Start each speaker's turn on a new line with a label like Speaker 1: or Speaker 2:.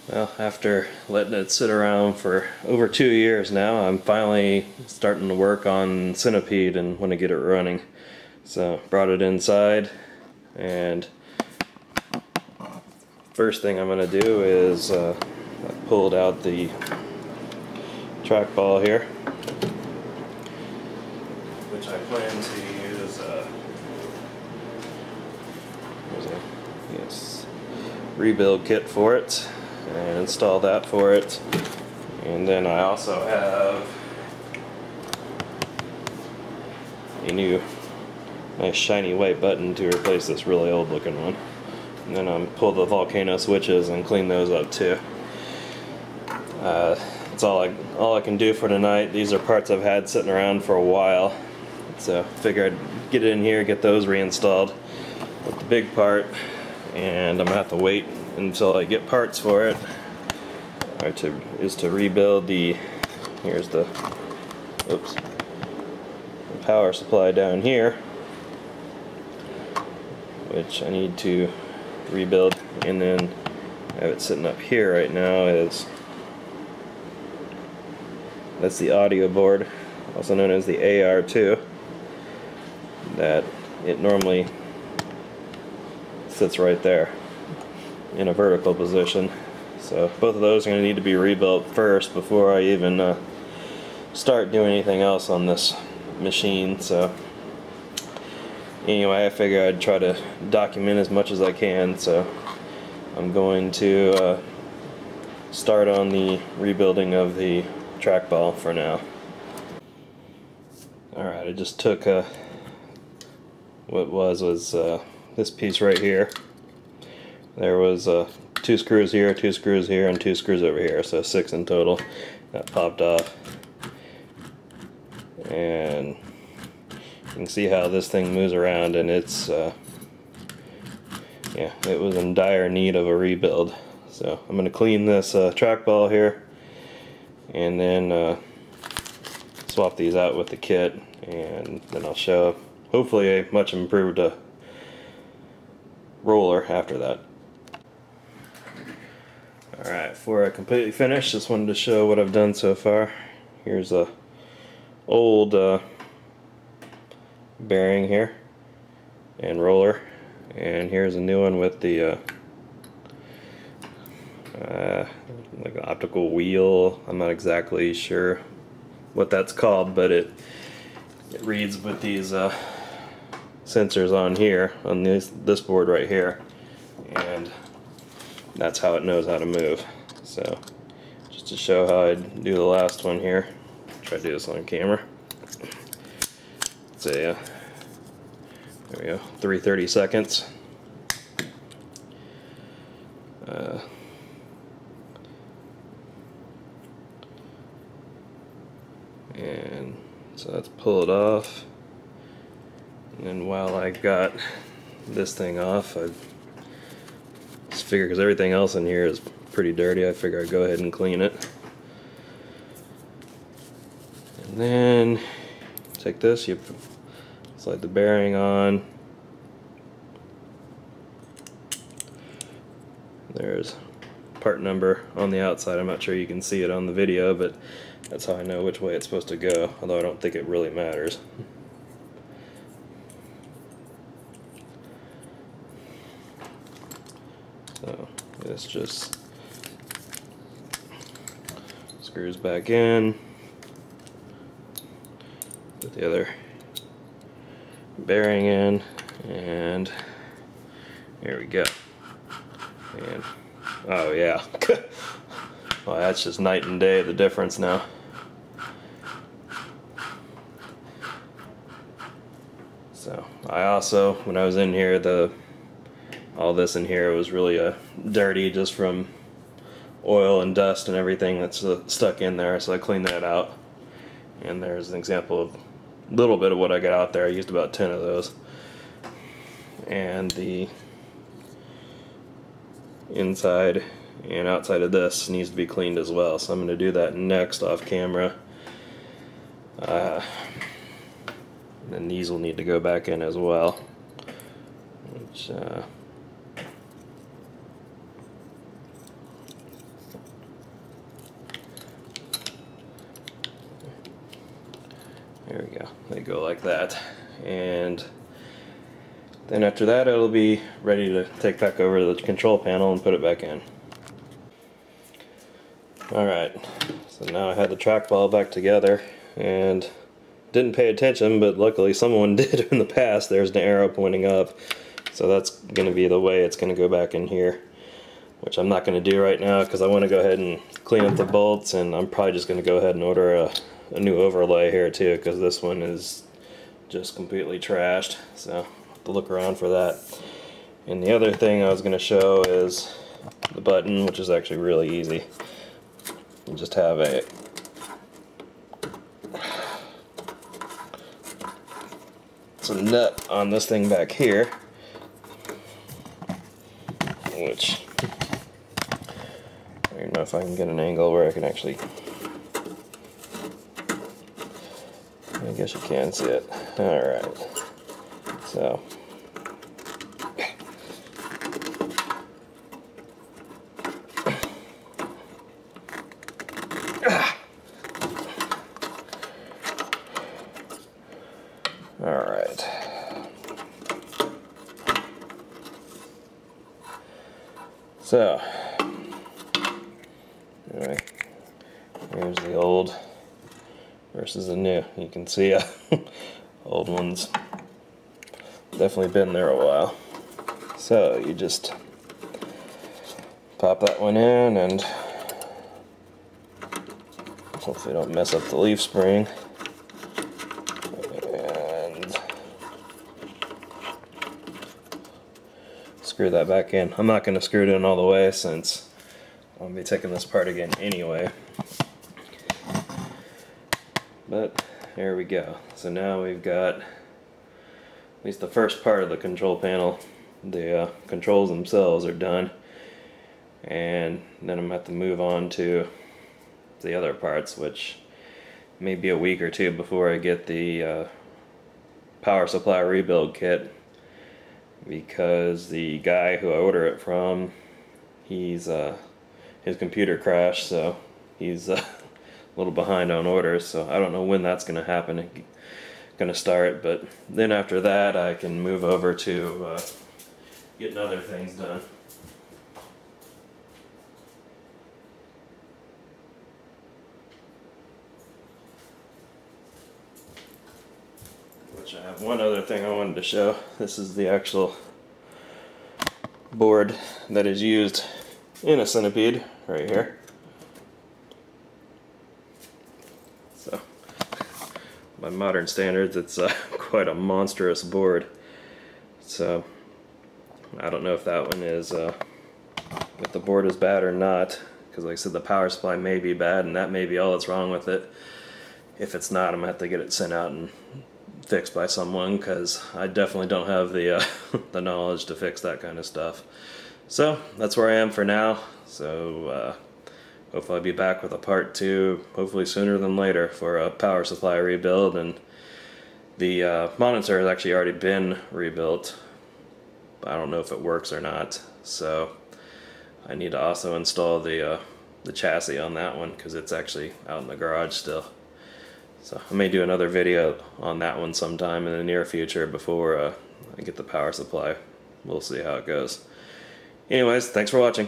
Speaker 1: Well, after letting it sit around for over 2 years now, I'm finally starting to work on Centipede and want to get it running. So, brought it inside, and first thing I'm going to do is I pulled out the trackball here, which I plan to use rebuild kit for it, and install that for it. And then I also have a new nice shiny white button to replace this really old looking one. And then I'm pull the volcano switches and clean those up too. That's all I can do for tonight. These are parts I've had sitting around for a while, so figured I'd get it in here, get those reinstalled. But the big part, and I'm gonna have to wait until I get parts for it, is to rebuild the, here's the power supply down here, which I need to rebuild. And then I have it sitting up here right now, that's the audio board, also known as the AR2, that it normally sits right there in a vertical position. So both of those are going to need to be rebuilt first before I even start doing anything else on this machine. So anyway, I figure I'd try to document as much as I can, so I'm going to start on the rebuilding of the trackball for now. Alright, I just took what was this piece right here. There was 2 screws here, 2 screws here, and 2 screws over here, so 6 in total. That popped off. And you can see how this thing moves around, and it's yeah, it was in dire need of a rebuild. So I'm going to clean this trackball here, and then swap these out with the kit, and then I'll show hopefully a much improved roller after that. Alright, before I completely finish, just wanted to show what I've done so far. Here's a old bearing here and roller, and here's a new one with the like an optical wheel. I'm not exactly sure what that's called, but it reads with these sensors on here, on this board right here, and that's how it knows how to move. So just to show how I do the last one here, try to do this on camera. It's a there we go, 3/30 seconds. And so let's pull it off. And then while I got this thing off, I just figured, because everything else in here is pretty dirty, I figured I'd go ahead and clean it. And then take this, you slide the bearing on. There's part number on the outside. I'm not sure you can see it on the video, but that's how I know which way it's supposed to go, although I don't think it really matters. So this just screws back in with the other bearing in, and here we go. And oh yeah, well, that's just night and day, the difference now. So I also, when I was in here, all this in here was really dirty just from oil and dust and everything that's stuck in there, so I cleaned that out. And there's an example of a little bit of what I got out there. I used about 10 of those. And the inside and outside of this needs to be cleaned as well, so I'm going to do that next off camera. And these will need to go back in as well, which There we go. They go like that. And then after that, it'll be ready to take back over to the control panel and put it back in. Alright, so now I had the trackball back together and didn't pay attention, but luckily someone did in the past. There's an arrow pointing up, so that's going to be the way it's going to go back in here, which I'm not going to do right now because I want to go ahead and clean up the bolts, and I'm probably just going to go ahead and order a new overlay here too, because this one is just completely trashed, so I'll have to look around for that. And the other thing I was going to show is the button, which is actually really easy. You just have some nut on this thing back here, which I don't know if I can get an angle where I can actually, I guess you can see it. Alright, so alright. So, anyway, here's the old versus the new. You can see old one's definitely been there a while. So you just pop that one in and hopefully don't mess up the leaf spring. Screw that back in. I'm not going to screw it in all the way since I'll be taking this part again anyway. But there we go. So now we've got at least the first part of the control panel. The controls themselves are done, and then I'm going to have to move on to the other parts, which may be a week or two before I get the power supply rebuild kit, because the guy who I order it from, his computer crashed, so he's a little behind on orders, so I don't know when that's going to happen. Going to start, but then after that I can move over to getting other things done. Which I have one other thing I wanted to show. This is the actual board that is used in a Centipede right here. So, by modern standards, it's quite a monstrous board. So, I don't know if that one is, if the board is bad or not, because like I said, the power supply may be bad, and that may be all that's wrong with it. If it's not, I'm going to have to get it sent out and fixed by someone, because I definitely don't have the the knowledge to fix that kind of stuff. So that's where I am for now. So hopefully I'll be back with a part 2, hopefully sooner than later, for a power supply rebuild. And the monitor has actually already been rebuilt. I don't know if it works or not, so I need to also install the chassis on that one, because it's actually out in the garage still. So I may do another video on that one sometime in the near future before I get the power supply. We'll see how it goes. Anyways, thanks for watching.